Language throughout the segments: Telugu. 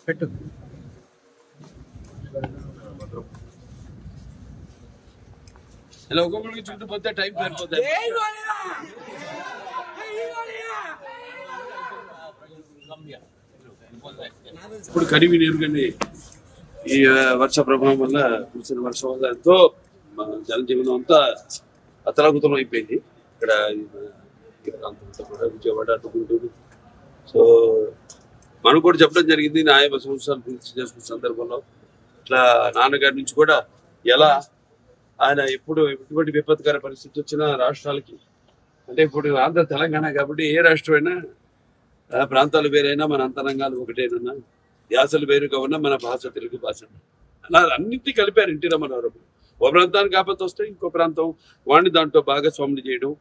పెట్టు. ఇలా ఒక్కొక్కరికి చుట్టుపోతే టైం సరిపోతుంది. ఇప్పుడు కడివి నీరు కానీ ఈ వర్ష ప్రభావం వల్ల కురిసిన వర్షం వల్ల ఎంతో జనజీవనం అంతా అతలాకుతలం అయిపోయింది. ఇక్కడ ఈ ప్రాంతంలో కూడా విజయవాడ గుంటూరు. సో మనం కూడా చెప్పడం జరిగింది. నా 50 సంవత్సరాలు పూర్తి చేసుకున్న సందర్భంలో ఇట్లా నాన్నగారి నుంచి కూడా ఎలా ఆయన ఎప్పుడు ఎటువంటి విపత్కర పరిస్థితి వచ్చినా రాష్ట్రాలకి, అంటే ఇప్పుడు ఆంధ్ర తెలంగాణ కాబట్టి ఏ రాష్ట్రమైనా ప్రాంతాలు వేరైనా మన అంతరంగాలు ఒకటేనన్నా, యాసలు వేరుగా ఉన్నా మన భాష తెలుగు భాష. అలా అన్నింటినీ కలిపారు ఎన్టీ రామారావు. ఓ ప్రాంతానికి ఆపత్తి వస్తే ఇంకో ప్రాంతం వాడిని దాంట్లో భాగస్వాములు చేయడం.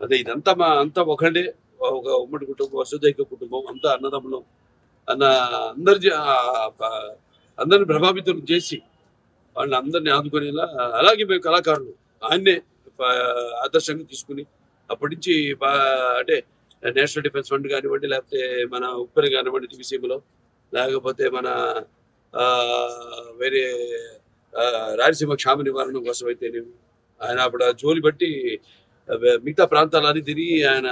అదే ఇదంతా అంతా ఒకటే, ఒక ఉమ్మడి కుటుంబం, వసుదైక కుటుంబం, అంతా అన్నదమ్ములం అన్న అందరిని ప్రభావితం చేసి వాళ్ళని అందరినీ ఆదుకునేలా. అలాగే మేము కళాకారులు ఆయన్నే ఆదర్శంగా తీసుకుని అప్పటి నుంచి అంటే నేషనల్ డిఫెన్స్ ఫండ్ కానివ్వండి, లేకపోతే మన ఉప్పరి కానివ్వండి టీవీసీలో, లేకపోతే మన వేరే రాయలసీమ క్షామ నివారణ కోసం అయితేనేమి ఆయన అప్పుడు జోలి బట్టి మిగతా ప్రాంతాలన్నీ తిరిగి ఆయన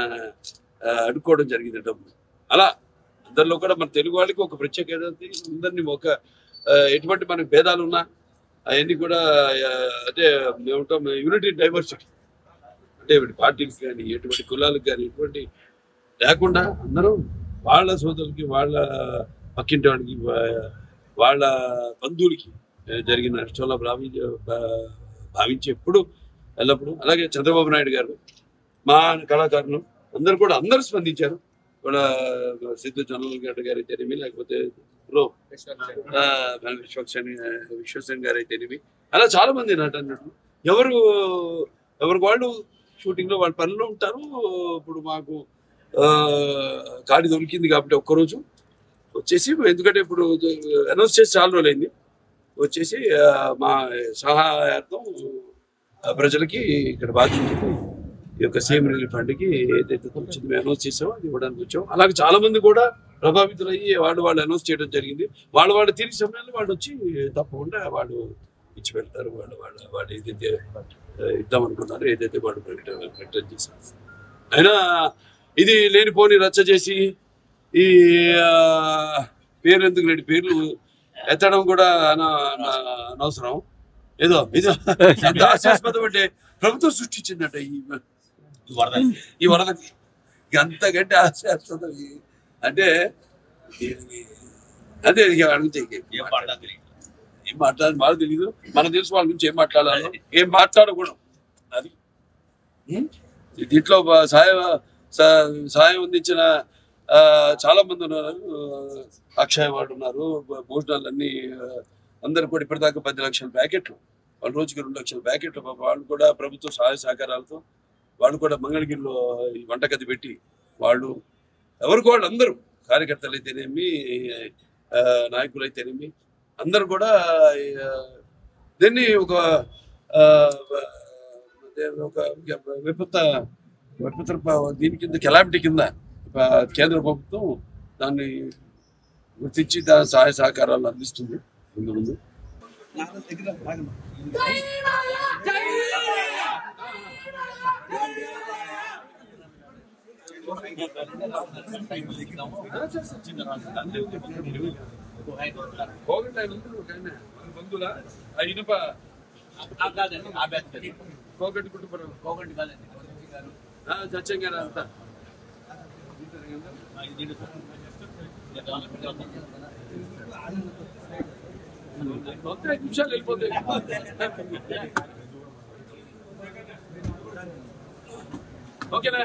అడుక్కోవడం జరిగింది డబ్బు. అలా అందరిలో కూడా మన తెలుగు వాళ్ళకి ఒక ప్రత్యేకత, అందరినీ ఒక ఎటువంటి మనకు భేదాలు ఉన్నా అవన్నీ కూడా అంటే ఏమంటాం యూనిటీ డైవర్సిటీ, అంటే పార్టీలకు కానీ ఎటువంటి కులాలకు కానీ ఎటువంటి లేకుండా అందరూ వాళ్ళ సోదరులకి, వాళ్ళ పక్కింటి వాడికి, వాళ్ళ బంధువులకి జరిగిన నష్టంలో భావించి ఎప్పుడు ఎల్లప్పుడు. అలాగే చంద్రబాబు నాయుడు గారు, మా కళాకారులు అందరూ స్పందించారు. కూడా సిద్ధు జనరల్ గారు అయితేనేమి, లేకపోతే విశ్వసేన్ గారు అయితేనేమి, అలా చాలా మంది నటులు ఎవరు వాళ్ళు షూటింగ్ లో వాళ్ళ పనిలో ఉంటారు. ఇప్పుడు మాకు ఖాళీ దొరికింది కాబట్టి ఒక్కరోజు వచ్చేసి, ఎందుకంటే ఇప్పుడు అనౌన్స్ చేసి చాలా రోజులైంది, వచ్చేసి మా సహాయార్థం ప్రజలకి ఇక్కడ బాధ్యతకి ఈ యొక్క సీఎం రిలీఫ్ ఫండ్కి ఏదైతే వచ్చింది మేము అనౌన్స్ చేసామో అది ఇవ్వడానికి వచ్చాం. అలాగే చాలా మంది కూడా ప్రభావితులయ్యి వాళ్ళు అనౌన్స్ చేయడం జరిగింది. వాళ్ళు తిరిగి సమయంలో వాళ్ళు వచ్చి తప్పకుండా వాళ్ళు ఇచ్చి పెడతారు. వాళ్ళు ఏదైతే ఇద్దాం అనుకున్నారో, ఏదైతే వాళ్ళు ప్రకటన చేశారు. అయినా ఇది లేనిపోని రచ్చ చేసి ఈ పేర్లు ఎందుకు లేని పేర్లు ఎత్తడం కూడా అనవసరం. ఏదో హాస్యాస్పదం అంటే ప్రభుత్వం సృష్టించిందట ఈ వరదకి. అంతకంటే హాస్యాస్పదం అంటే అదే అడిగితే ఏం మాట్లాడాలి బాగా తెలియదు. మనకు తెలుసు వాళ్ళ గురించి ఏం మాట్లాడాలో, ఏం మాట్లాడకూడదు. అది దీంట్లో సహాయం అందించిన చాలా మంది ఉన్నారు. అక్షయ వాళ్ళు ఉన్నారు. భోజనాలన్నీ అందరు కూడా ఇప్పటిదాకా 10 లక్షల ప్యాకెట్లు, వాళ్ళ రోజుకి 2 లక్షల ప్యాకెట్లు వాళ్ళు కూడా ప్రభుత్వ సహాయ సహకారాలతో వాళ్ళు కూడా మంగళగిరిలో ఈ వంటగది పెట్టి వాళ్ళు అందరూ కార్యకర్తలు అయితేనేమి, నాయకులు అయితేనేమి అందరూ కూడా దీన్ని ఒక విపత్తు దీని కింద కెలామిటీ కింద కేంద్ర ప్రభుత్వం దాన్ని గుర్తించి దాని సహాయ సహకారాలు అందిస్తుంది. ముందు బంధువుల ఇనుప కోగటి కుటుంబం సత్యం గారు అంతా 5 నిమిషాలు వెళ్ళిపోతాయి. ఓకేనా?